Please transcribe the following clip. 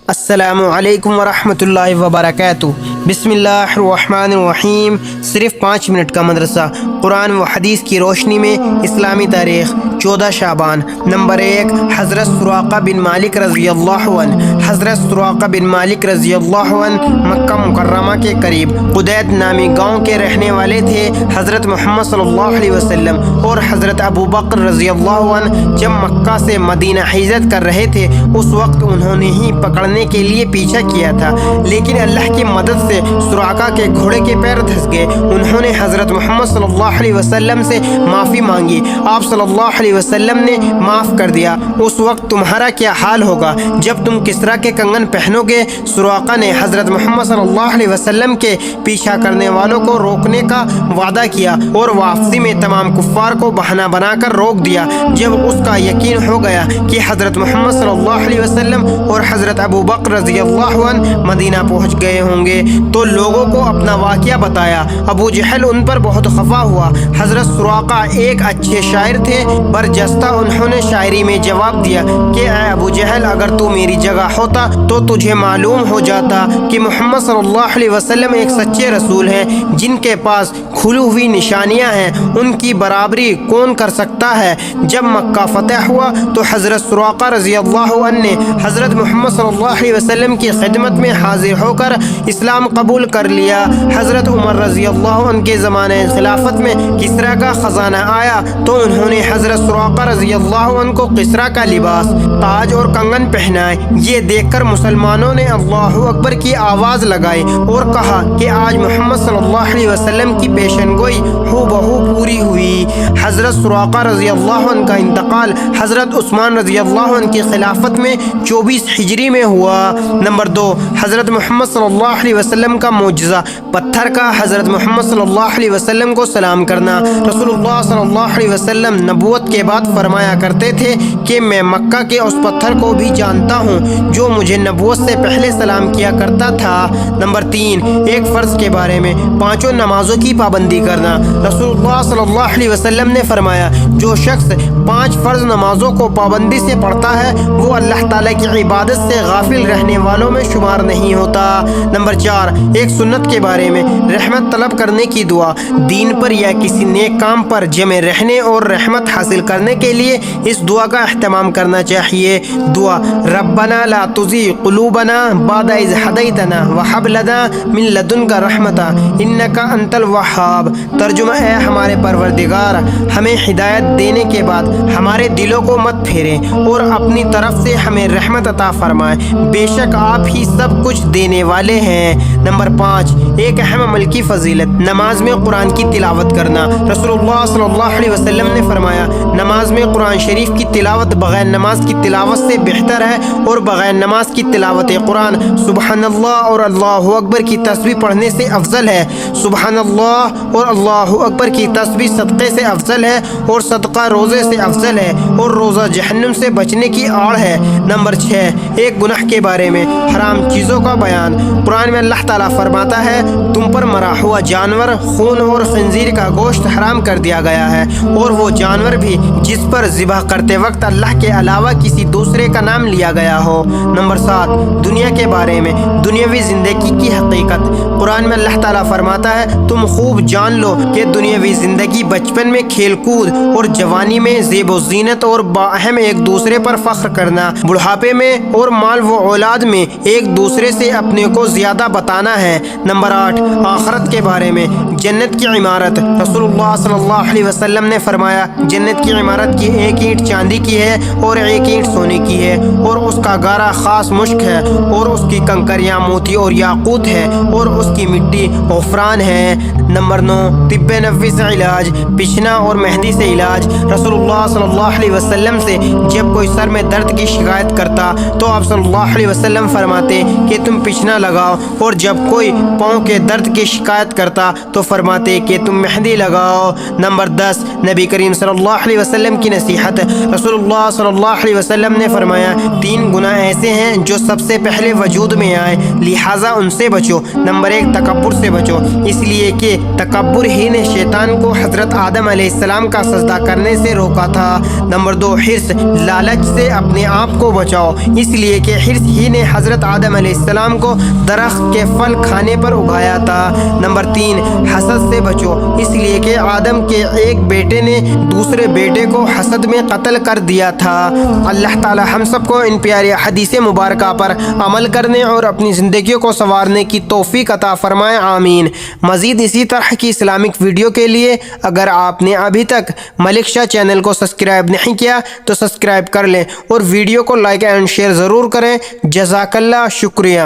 السلام علیکم ورحمۃ اللہ وبرکاتہ۔ بسم اللہ الرحمن الرحیم۔ صرف 5 منٹ کا مدرسہ، قرآن و حدیث کی روشنی میں اسلامی تاریخ۔ 14 شعبان۔ نمبر 1، حضرت سراقہ بن مالک رضی اللہ عنہ۔ حضرت سراقہ بن مالک رضی اللہ عنہ مکہ مکرمہ کے قریب قدید نامی گاؤں کے رہنے والے تھے۔ حضرت محمد صلی اللہ علیہ وسلم اور حضرت ابو بکر رضی اللہ عنہ جب مکہ سے مدینہ ہجرت کر رہے تھے، اس وقت انہوں نے ہی پکڑنے کے لیے پیچھا کیا تھا، لیکن اللہ کی مدد سے سراقہ کے گھوڑے کے پیر دھس گئے۔ انہوں نے حضرت محمد صلی اللہ علیہ وسلم سے معافی مانگی۔ آپ صلی اللہ علیہ وسلم نے معاف کر دیا۔ اس وقت تمہارا کیا حال ہوگا جب تم کسریٰ کے کنگن پہنو گے؟ سراقہ نے حضرت محمد صلی اللہ علیہ وسلم کے پیچھا کرنے والوں کو روکنے کا وعدہ کیا اور واپسی میں تمام کفار کو بہانہ بنا کر روک دیا۔ جب اس کا یقین ہو گیا کہ حضرت محمد صلی اللہ علیہ وسلم اور حضرت ابو بکر رضی اللہ عنہ مدینہ پہنچ گئے ہوں گے تو لوگوں کو اپنا واقعہ بتایا۔ ابو جہل ان پر بہت خفا ہوا۔ حضرت سراقہ ایک اچھے شاعر تھے، برجستہ انہوں نے شاعری میں جواب دیا کہ اے ابو جہل، اگر تو میری جگہ ہوتا تو تجھے معلوم ہو جاتا کہ محمد صلی اللہ علیہ وسلم ایک سچے رسول ہیں جن کے پاس کھلی ہوئی نشانیاں ہیں، ان کی برابری کون کر سکتا ہے۔ جب مکہ فتح ہوا تو حضرت سراقہ رضی اللہ عنہ نے حضرت محمد صلی اللہ علیہ وسلم کی خدمت میں حاضر ہو کر اسلام قبول کر لیا۔ حضرت عمر رضی اللہ عنہ کے زمانے خلافت میں کسریٰ کا خزانہ آیا تو انہوں نے حضرت سراقہ رضی اللہ عنہ کو کسریٰ کا لباس، تاج اور کنگن پہنائے۔ یہ دیکھ کر مسلمانوں نے اللہ اکبر کی آواز لگائی اور کہا کہ آج محمد صلی اللہ علیہ وسلم کی پیشن گوئی ہو بہو پوری ہوئی۔ حضرت سراقہ رضی اللہ عنہ کا انتقال حضرت عثمان رضی اللہ عنہ کی خلافت میں 24 ہجری میں ہوا۔ نمبر 2، حضرت محمد صلی اللہ علیہ وسلم کا معجزہ، پتھر کا حضرت محمد صلی اللہ علیہ وسلم کو سلام کرنا۔ رسول اللہ صلی اللہ علیہ وسلم نبوت کے بعد فرمایا کرتے تھے کہ میں مکہ کے اس پتھر کو بھی جانتا ہوں جو مجھے نبوت سے پہلے سلام کیا کرتا تھا۔ نمبر 3، ایک فرض کے بارے میں، 5 نمازوں کی پابندی کرنا۔ رسول اللہ صلی اللہ علیہ وسلم نے فرمایا جو شخص 5 فرض نمازوں کو پابندی سے پڑھتا ہے وہ اللہ تعالیٰ کی عبادت سے غافل رہنے والوں میں شمار نہیں ہوتا۔ نمبر 4، ایک سنت کے بارے میں، رحمت طلب کرنے کی دعا۔ دین پر یا کسی نیک کام پر جمع رہنے اور رحمت حاصل کرنے کے لیے اس دعا کا اہتمام کرنا چاہیے۔ دعا: ربنا لا تزغ قلوبنا بعد اذ ہدیتنا وہب لنا من لدنک رحمۃ انک انت الوہاب۔ ترجمہ: اے ہمارے پروردگار، ہمیں ہدایت دینے کے بعد ہمارے دلوں کو مت پھیریں اور اپنی طرف سے ہمیں رحمت عطا فرمائیں، بے شک آپ ہی سب کچھ دینے والے ہیں۔ نمبر 5، ایک اہم عمل کی فضیلت، نماز میں قرآن کی تلاوت کرنا۔ رسول اللہ صلی اللہ علیہ وسلم نے فرمایا نماز میں قرآن شریف کی تلاوت بغیر نماز کی تلاوت سے بہتر ہے اور بغیر نماز کی تلاوت قرآن سبحان اللہ اور اللہ اکبر کی تسبیح پڑھنے سے افضل ہے۔ سبحان اللہ اور اللہ اکبر کی تسبیح صدقے سے افضل ہے اور صدقہ روزے سے افضل ہے اور روزہ جہنم سے بچنے کی آڑ ہے۔ نمبر 6، ایک گناہ کے بارے میں، حرام چیزوں کا بیان۔ قرآن میں اللہ تعالیٰ فرماتا ہے تم پر مرا ہوا جانور، خون اور خنزیر کا گوشت حرام کر دیا گیا ہے، اور وہ جانور بھی جس پر ذبح کرتے وقت اللہ کے علاوہ کسی دوسرے کا نام لیا گیا ہو۔ نمبر 7، دنیا کے بارے میں، دنیاوی زندگی کی حقیقت۔ قرآن میں اللہ تعالیٰ فرماتا ہے تم خوب جان لو کہ دنیاوی زندگی بچپن میں کھیل کود اور جوانی میں زیب و زینت اور باہم ایک دوسرے پر فخر کرنا، بڑھاپے میں اور مال و اولاد میں ایک دوسرے سے اپنے کو زیادہ بتانا ہے۔ نمبر 8، آخرت کے بارے میں، جنت کی عمارت۔ رسول اللہ صلی اللہ علیہ وسلم نے فرمایا جنت کی عمارت کی ایک اینٹ چاندی کی ہے اور ایک اینٹ سونے کی ہے، اور اس کا گارا خاص مشک ہے، اور اس کی کنکریاں موتی اور یاقوت ہے، اور اس کی مٹی غفران ہے۔ نمبر 9، طب نبوی سے علاج، بچھنا اور مہندی سے علاج۔ رسول اللہ صلی اللہ علیہ وسلم سے جب کوئی سر میں درد کی شکایت کرتا تو آپ صلی اللہ علیہ وسلم فرماتے کہ تم بچھنا لگاؤ، اور جب کوئی پاؤں کے درد کی شکایت کرتا تو فرماتے کہ تم مہندی لگاؤ۔ نمبر 10، نبی کریم صلی اللہ علیہ وسلم کی نصیحت۔ رسول اللہ صلی اللہ علیہ وسلم نے فرمایا 3 گناہ ایسے ہیں جو سب سے پہلے وجود میں آئے، لہٰذا ان سے بچو۔ نمبر 1، تکبر سے بچو، اس لیے کہ تکبر ہی نے شیطان کو حضرت آدم علیہ السلام کا سجدہ کرنے سے روکا تھا۔ نمبر 2، حرص، لالچ سے اپنے آپ کو بچاؤ، اس لیے کہ حرص پھر ہی نے حضرت آدم علیہ السلام کو درخت کے پھل کھانے پر اگایا تھا۔ نمبر 3، حسد سے بچو، اس لیے کہ آدم کے ایک بیٹے نے دوسرے بیٹے کو حسد میں قتل کر دیا تھا۔ اللہ تعالی ہم سب کو ان پیاری حدیث مبارکہ پر عمل کرنے اور اپنی زندگیوں کو سنوارنے کی توفیق عطا فرمائے، آمین۔ مزید اسی طرح کی اسلامک ویڈیو کے لیے اگر آپ نے ابھی تک ملک شاہ چینل کو سبسکرائب نہیں کیا تو سبسکرائب کر لیں اور ویڈیو کو لائک اینڈ شیئر ضرور کریں۔ جزاک اللہ، شکریہ۔